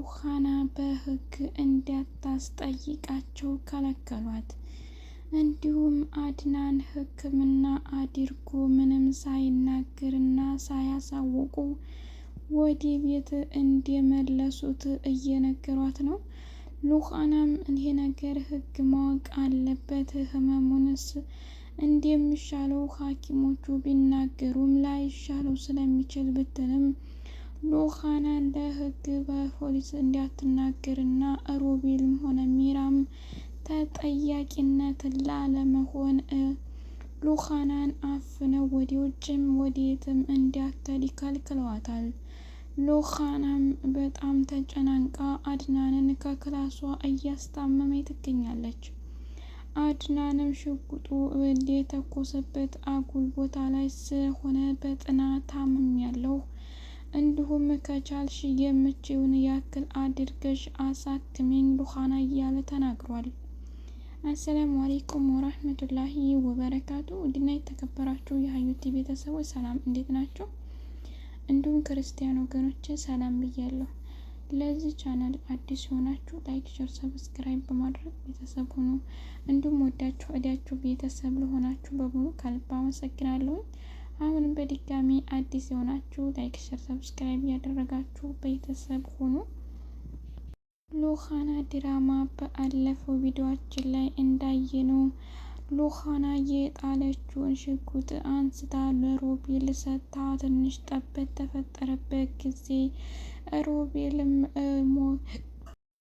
ሉሃና በህግ እንዳታስጠይቃቸው ከለከሏት። እንዲሁም አድናን ሕክምና አድርጎ ምንም ሳይናገርና ሳያሳውቁ ወደ ቤት እንደመለሱት እየነገሯት ነው። ሉሃናም ይሄ ነገር ህግ ማወቅ አለበት፣ ህመሙንስ እንደሚሻለው ሐኪሞቹ ቢናገሩም ላይሻለው ስለሚችል ብትልም ሉሃና ለህግ በፖሊስ እንዳትናገርና ሮቤልም ሆነ ሚራም ተጠያቂነት ላለመሆን ሉሃናን አፍነው ወደ ውጭም ወዴትም እንዳትሄድ ከልክለዋታል። ሉሃናም በጣም ተጨናንቃ አድናንን ከክላሷ እያስታመመች ትገኛለች። አድናንም ሽጉጡ የተኮሰበት አጉል ቦታ ላይ ስለሆነ በጥናት ታምሜያለሁ፣ እንዲሁም ከቻልሽ የምችውን ያክል አድርገሽ አሳክሚኝ ሉሃና እያለ ተናግሯል። አሰላሙ አለይኩም ወራህመቱላሂ ወበረካቱ። ውድና የተከበራችሁ የሀዩቲ ቤተሰቦች ሰላም፣ እንዴት ናቸው? እንዲሁም ክርስቲያን ወገኖች ሰላም ብያለሁ። ለዚህ ቻናል አዲስ የሆናችሁ ላይክ፣ ሼር፣ ሰብስክራይብ በማድረግ ቤተሰብ ሁኑ። እንዲሁም ወዳችሁ እዳችሁ ቤተሰብ ለሆናችሁ በሙሉ ከልብ አመሰግናለሁ። አሁንም በድጋሚ አዲስ የሆናችሁ ላይክ፣ ሼር፣ ሰብስክራይብ ያደረጋችሁ ቤተሰብ ሁኑ። ሉሃና ድራማ በአለፈው ቪዲዮአችን ላይ እንዳየነው ሉሃና የጣለችውን ሽጉጥ አንስታ ለሮቤል ሰጥታ ትንሽ ጠበት ተፈጠረበት ጊዜ ሮቤልም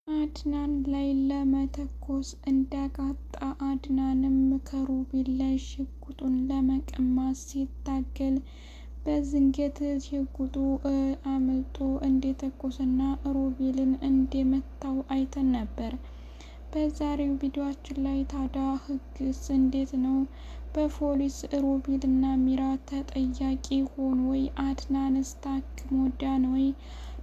አድናን ላይ ለመተኮስ እንዳቃጣ አድናንም ከሮቤል ላይ ሽጉጡን ለመቀማት ሲታገል በዝንገት ሽጉጡ አመልጦ እንደተኮሰና ሮቤልን እንደመታው አይተን ነበር። በዛሬው ቪዲዮአችን ላይ ታዲያ ህግስ እንዴት ነው? በፖሊስ ሮቤልና ሚራ ተጠያቂ ሆኑ ወይ? አድናንስ ታክሞ ዳነ ወይ?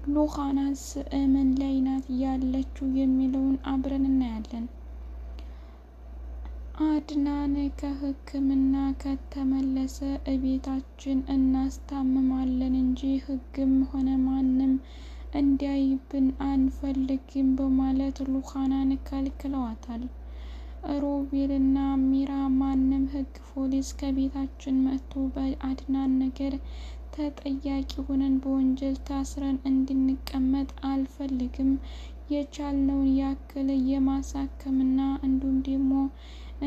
ሉሃናስ ምን ላይ ናት ያለችው የሚለውን አብረን እናያለን። አድናን ከህክምና ከተመለሰ እቤታችን እናስታምማለን እንጂ ህግም ሆነ ማንም እንዲያይብን አንፈልግም በማለት ሉሃናን ከልክለዋታል። ሮቤልና ሚራ ማንም ህግ ፖሊስ ከቤታችን መጥቶ በአድናን ነገር ተጠያቂ ሆነን በወንጀል ታስረን እንድንቀመጥ አልፈልግም፣ የቻልነውን ያክል የማሳከምና እንዲሁም ደግሞ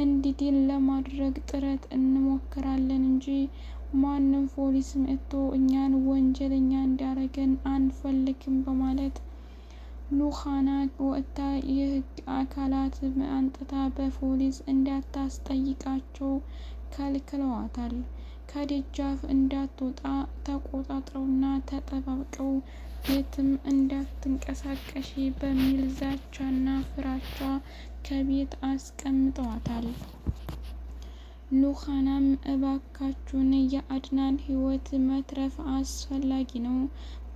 እንዲድን ለማድረግ ጥረት እንሞክራለን እንጂ ማንም ፖሊስ መጥቶ እኛን ወንጀለኛ እንዲያረገን አንፈልግም በማለት ሉሃና ወጥታ የህግ አካላት አንጥታ በፖሊስ እንዳታስጠይቃቸው ከልክለዋታል። ከደጃፍ እንዳትወጣ ተቆጣጥረውና ተጠባብቀው የትም እንዳትንቀሳቀሺ በሚል ዛቻና ፍራቻ ከቤት አስቀምጠዋታል። ሉሃናም እባካችሁን የአድናን ህይወት መትረፍ አስፈላጊ ነው፣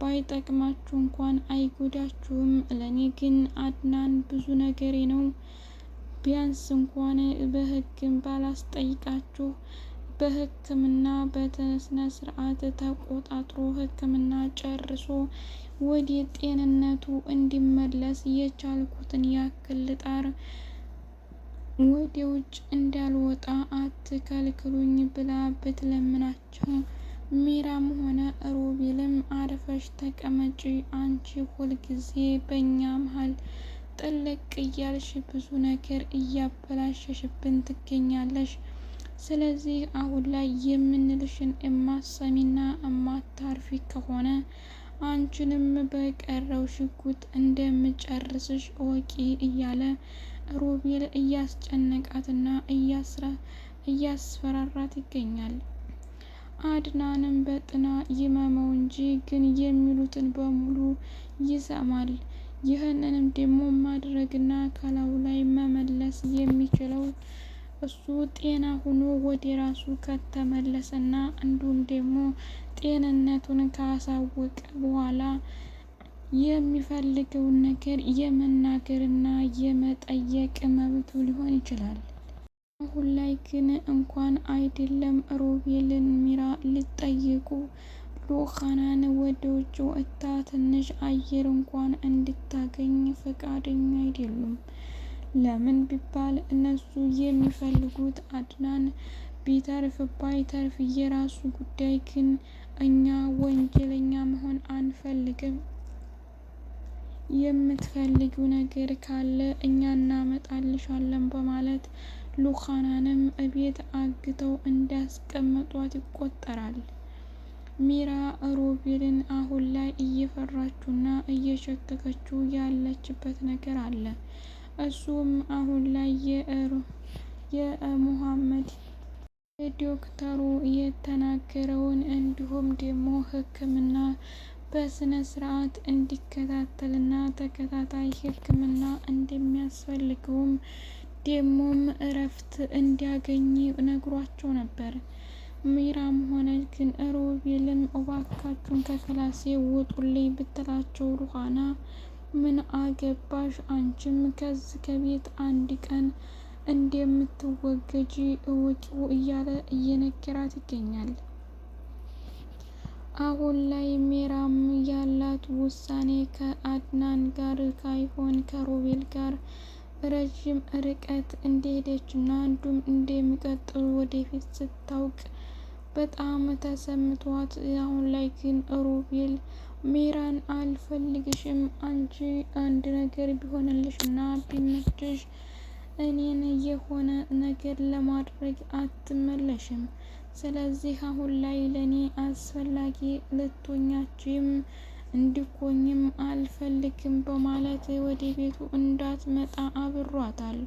ባይጠቅማችሁ እንኳን አይጎዳችሁም፣ ለኔ ግን አድናን ብዙ ነገሬ ነው፣ ቢያንስ እንኳን በህግም ባላስጠይቃችሁ በህክምና በስነ ስርዓት ተቆጣጥሮ ህክምና ጨርሶ ወደ ጤንነቱ እንዲመለስ የቻልኩትን ያክል ልጣር፣ ወደ ውጭ እንዳልወጣ አትከልክሉኝ ብላ ብትለምናቸው ሚራም ሆነ ሮቤልም አርፈሽ ተቀመጪ፣ አንቺ ሁልጊዜ በእኛ መሀል ጥልቅ እያልሽ ብዙ ነገር እያበላሸሽብን ትገኛለሽ። ስለዚህ አሁን ላይ የምንልሽን እማሰሚና እማታርፊ ከሆነ አንቺንም በቀረው ሽጉጥ እንደምጨርስሽ እወቂ እያለ ሮቤል እያስጨነቃትና እያስፈራራት ይገኛል። አድናንም በጥና ይመመው እንጂ ግን የሚሉትን በሙሉ ይሰማል። ይህንንም ደግሞ ማድረግና ከላዩ ላይ መመለስ የሚችለው እሱ ጤና ሆኖ ወደ ራሱ ከተመለሰና እንዲሁም ደግሞ ጤንነቱን ካሳወቀ በኋላ የሚፈልገውን ነገር የመናገርና የመጠየቅ መብቱ ሊሆን ይችላል። አሁን ላይ ግን እንኳን አይደለም ሮቤልን ሚራ ሊጠይቁ ሩሃናን ወደ ውጭ ወጥታ ትንሽ አየር እንኳን እንድታገኝ ፈቃደኛ አይደሉም። ለምን ቢባል እነሱ የሚፈልጉት አድናን ቢተርፍ ባይተርፍ የራሱ ጉዳይ፣ ግን እኛ ወንጀለኛ መሆን አንፈልግም። የምትፈልጊው ነገር ካለ እኛ እናመጣልሻለን በማለት ሩሃናንም እቤት አግተው እንዳስቀመጧት ይቆጠራል። ሚራ ሮቤልን አሁን ላይ እየፈራችውና እየሸከከችው ያለችበት ነገር አለ። እሱም አሁን ላይ የሙሐመድ ዶክተሩ የተናገረውን እንዲሁም ደግሞ ሕክምና በስነ ስርዓት እንዲከታተልና ተከታታይ ሕክምና እንደሚያስፈልገውም ደሞም እረፍት እንዲያገኝ ነግሯቸው ነበር። ሚራም ሆነ ግን ሮቤልም እባካችሁን ከክላሴ ውጡልኝ ብትላቸው ሩሃና ምን አገባሽ አንቺም ከዚህ ከቤት አንድ ቀን እንደምትወገጂ እወቂው እያለ እየነገራት ይገኛል። አሁን ላይ ሚራም ያላት ውሳኔ ከአድናን ጋር ሳይሆን ከሮቤል ጋር ረዥም ርቀት እንደሄደችና እንዲሁም እንደሚቀጥሉ ወደፊት ስታውቅ በጣም ተሰምቷት፣ አሁን ላይ ግን ሮቤል ሚራን አልፈልግሽም፣ አንቺ አንድ ነገር ቢሆንልሽና ቢመችሽ እኔን የሆነ ነገር ለማድረግ አትመለሽም። ስለዚህ አሁን ላይ ለኔ አስፈላጊ ልትሆኛችም እንዲኮኝም አልፈልግም በማለት ወደ ቤቱ እንዳትመጣ አብሯታል።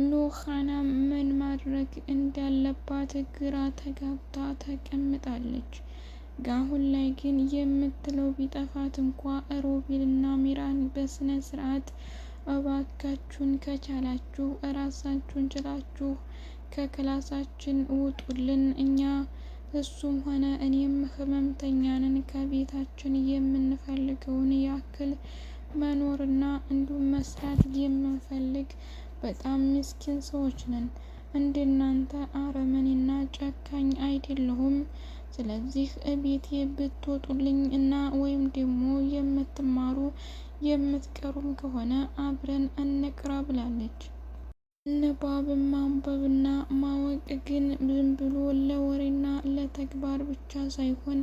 ሩሃና ምን ማድረግ እንዳለባት ግራ ተጋብታ ተቀምጣለች። አሁን ላይ ግን የምትለው ቢጠፋት እንኳ ሮቤልና ሚራን በስነ ስርዓት እባካችሁን ከቻላችሁ እራሳችሁን ችላችሁ ከክላሳችን ውጡልን፣ እኛ እሱም ሆነ እኔም ህመምተኛንን ከቤታችን የምንፈልገውን ያክል መኖርና እንዲሁም መስራት የምንፈልግ በጣም ምስኪን ሰዎች ነን። እንደናንተ አረመኔና ጨካኝ አይደለሁም። ስለዚህ እቤቴ ብትወጡልኝ እና ወይም ደግሞ የምትማሩ የምትቀሩም ከሆነ አብረን እንቅራ ብላለች። ንባብን ማንበብና ማወቅ ግን ዝም ብሎ ለወሬና ለተግባር ብቻ ሳይሆን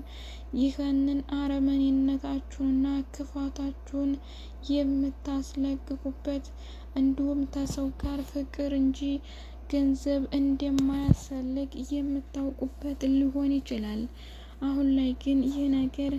ይህንን አረመኔነታችሁንና ክፋታችሁን የምታስለቅቁበት እንዲሁም ከሰው ጋር ፍቅር እንጂ ገንዘብ እንደማያስፈልግ የምታውቁበት ሊሆን ይችላል። አሁን ላይ ግን ይህ ነገር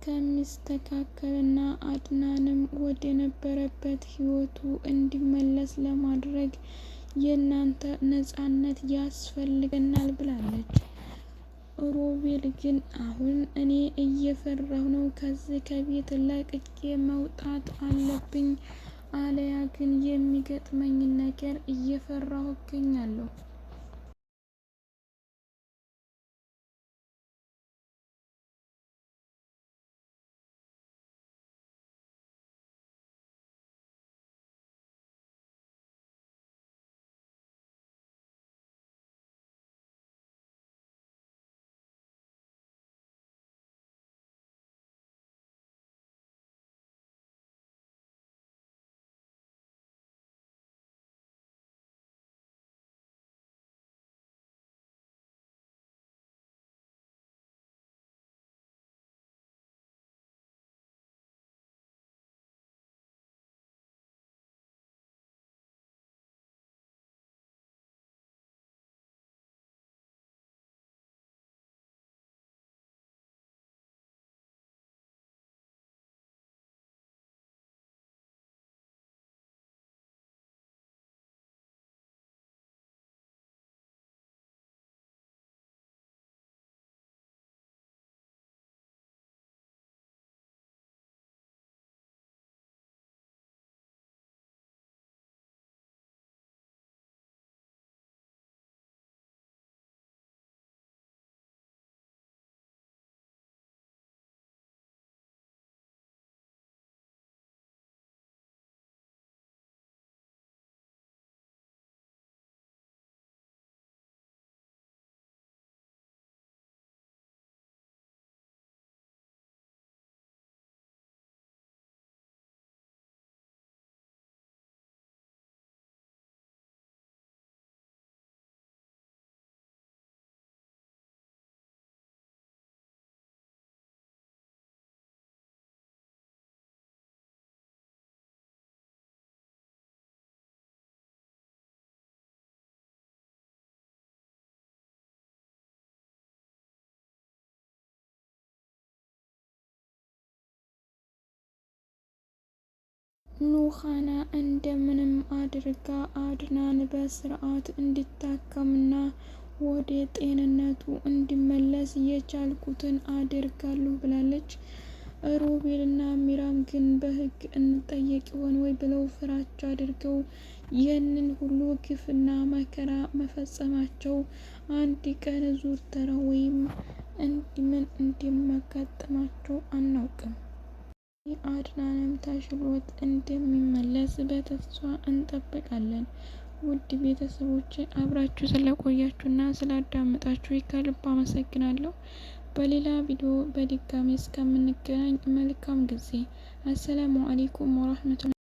ከሚስተካከልና አድናንም ወደ ነበረበት ህይወቱ እንዲመለስ ለማድረግ የእናንተ ነጻነት ያስፈልገናል ብላለች። ሮቤል ግን አሁን እኔ እየፈራሁ ነው፣ ከዚህ ከቤት ለቅቄ መውጣት አለብኝ፣ አለያ ግን የሚገጥመኝ ነገር እየፈራሁ እገኛለሁ። ኑሃና እንደምንም አድርጋ አድናን በስርዓት እንዲታከምና ወደ ጤንነቱ እንዲመለስ የቻልኩትን አደርጋለሁ ብላለች። ሮቤልና ሚራም ግን በህግ እንጠየቅ ይሆን ወይ ብለው ፍራቻ አድርገው ይህንን ሁሉ ግፍና መከራ መፈጸማቸው አንድ ቀን ዙር ወይም ምን እንደሚያጋጥማቸው አናውቅም። አድናንም ተሽሎት እንደሚመለስ በተስፋ እንጠብቃለን። ውድ ቤተሰቦች አብራችሁ ስለቆያችሁና ስላዳመጣችሁ ከልብ አመሰግናለሁ። በሌላ ቪዲዮ በድጋሚ እስከምንገናኝ መልካም ጊዜ። አሰላሙ አሌይኩም ወራህመቱላሂ